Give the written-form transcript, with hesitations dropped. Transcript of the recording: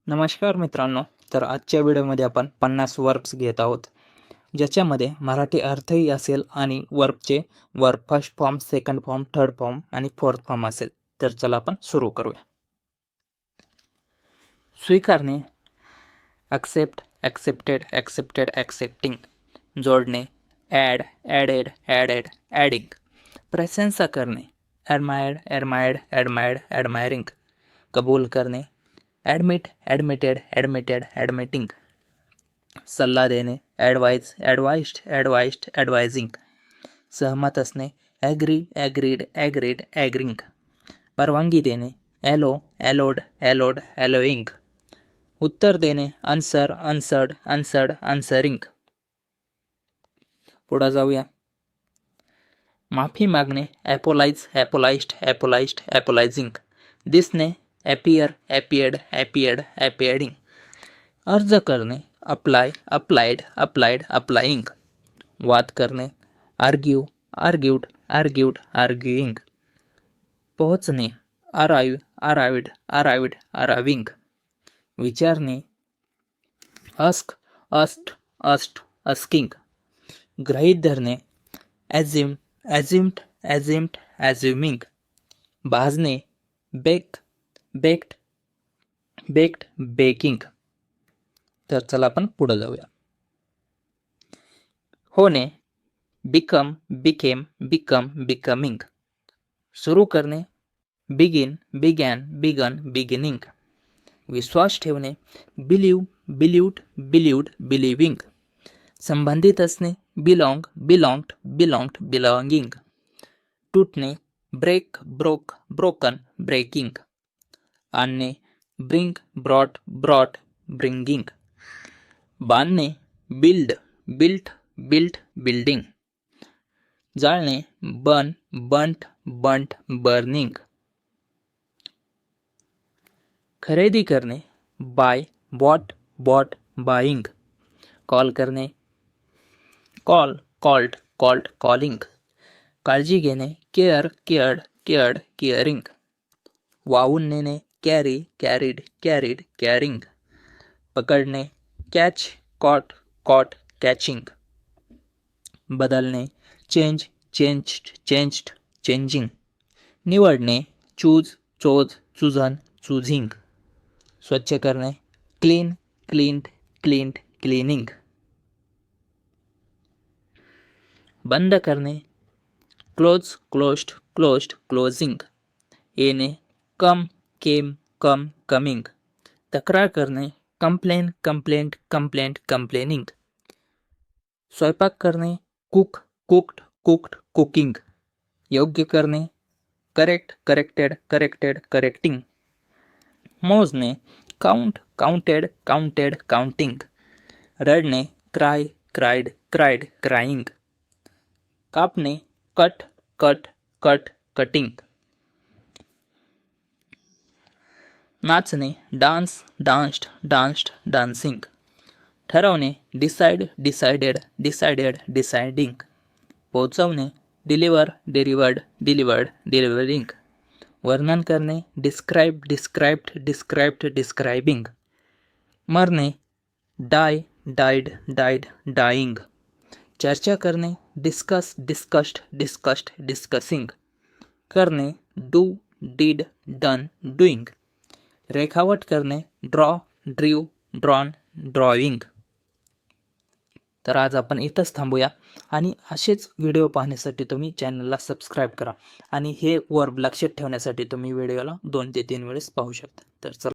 नमस्कार मित्रांनो. तर आजच्या व्हिडिओमध्ये आपण 50 वर्ब्स घेत आहोत, ज्याच्यामध्ये मराठी अर्थही असेल आणि verb first form, second form, third form आणि फोर्थ फॉर्म असेल. तर चला आपण सुरू करूया. स्वीकारणे, ॲक्सेप्ट, ॲक्सेप्टेड, ॲक्सेप्टेड, ॲक्सेप्टिंग. जोडणे, ॲड, ॲडेड, ॲडेड, ॲडिंग. प्रशंसा करणे, ॲडमायर्ड, ॲडमायर्ड, ॲडमायर्ड, ॲडमायरिंग. कबूल करणे, ॲडमिट, ॲडमिटेड, ॲडमिटेड, ॲडमिटिंग. सल्ला देणे, ॲडवाइज, ॲडवाइस्ड, ॲडवाइस्ड, ॲडवायझिंग. सहमत असणे, ॲग्री, ॲग्रीड, ॲग्रीड, ॲग्रिंग. परवानगी देणे, ॲलो, ॲलोड, ॲलोड, ॲलोइंग. उत्तर देणे, आन्सर, आन्सर्ड, आन्सर्ड, आन्सरिंग. पुढे जाऊया. माफी मागणे, ॲपोलाइज, ॲपोलाइज्ड, ॲपोलाइज्ड, ॲपोलायझिंग. दिसणे, ॲपियर, ॲपियर्ड, ॲपियर्ड, ॲपियर्डिंग. अर्ज करणे, अप्लाय, अप्लाइड, अप्लाइड, अप्लाइंग. वाद करणे, आर्ग्यू, आर्ग्यूड, आर्ग्यूड, आर्ग्युइंग. पोहोचणे, अराइव, अराइव्ड, अराइव्ड, अराइविंग. विचारणे, अस्क, अस्ट, अस्ट, अस्किंग. गृहीत धरणे, ॲझ्युम, ॲझ्युम्ड, ॲझ्युम्ड, ॲझ्युमिंग. भाजणे, बेक, बेक्ड, बेक्ड, बेकिंग. तर चला आपण पुढे जाऊया. होणे, बिकम, बिकेम, बिकम, बिकमिंग. सुरू करणे, बिगिन, बिगॅन, बिगन, बिगिनिंग. विश्वास ठेवणे, बिलीव, बिलीव्ड, बिलीव्ड, बिलिव्हिंग. संबंधित असणे, बिलॉंग, बिलॉंग्ड, बिलॉंग्ड, बिलॉंगिंग. तुटणे, ब्रेक, ब्रोक, ब्रोकन, ब्रेकिंग. आणणे, ब्रिंग, ब्रॉट, ब्रॉट, ब्रिंगिंग. बांधणे, बिल्ड, बिल्ट, बिल्ट, बिल्डिंग. जाळणे, बर्न, बंट, बंट, बर्निंग. खरेदी करणे, buy, bought, bought, buying. Call करणे, कॉल, कॉल्ड, कॉल्ड, कॉलिंग. काळजी घेणे, केअर, केअर्ड, केअर्ड, केअरिंग. वाहून नेणे, कॅरी, कॅरीड, कॅरीड, कॅरिंग. पकडणे, कॅच, कॉट, कॉट, कॅचिंग. बदलणे, चेंज, चेंज्ड, चेंज्ड, चेंजिंग. निवडणे, चूज, चोज, चुजन, चुझिंग. स्वच्छ करणे, क्लीन, क्लीन्ड, क्लीन्ड, क्लीनिंग. बंद करणे, क्लोज, क्लोज्ड, क्लोज्ड, क्लोजिंग. येणे, कम, केम, कम, कमिंग. तक्रार करणे, कंप्लेन, कंप्लेंट, कंप्लेंट, कंप्लेनिंग. स्वयंपाक करणे, कुक, कुक्ड, कुक्ड, कुकिंग. योग्य करणे, करेक्ट, करेक्टेड, करेक्टेड, करेक्टिंग. मोजणे, काउंट, काउंटेड, काउंटेड, काउंटिंग. रडणे, क्राय, क्राईड, क्राईड, क्राईंग. कापणे, कट, कट, कट, कटिंग. नाचणे, डान्स, डान्स्ड, डान्स्ड, डान्सिंग. ठरवणे, डिसाईड, डिसाइडेड, डिसाइडेड, डिसाइडिंग. पोहोचवणे, डिलिव्हर, डिलिव्हर्ड, डिलिव्हर्ड, डिलिव्हरिंग. वर्णन करणे, डिस्क्राईब, डिस्क्राईब्ड, डिस्क्राईब्ड, डिस्क्रायबिंग. मरणे, डाय, डाईड, डाईड, डाईंग. चर्चा करणे, डिस्कस, डिस्कस्ड, डिस्कस्ड, डिस्कसिंग. करणे, डू, डीड, डन, डुईंग. रेखावट करणे, ड्रॉ, ड्रीव, ड्रॉन, ड्रॉइंग. तर आज आपण इथंच थांबूया आणि असेच व्हिडिओ पाहण्यासाठी तुम्ही चॅनलला सबस्क्राईब करा आणि हे वर्ब लक्षात ठेवण्यासाठी तुम्ही व्हिडिओला 2 ते 3 वेळेस पाहू शकता. तर चला.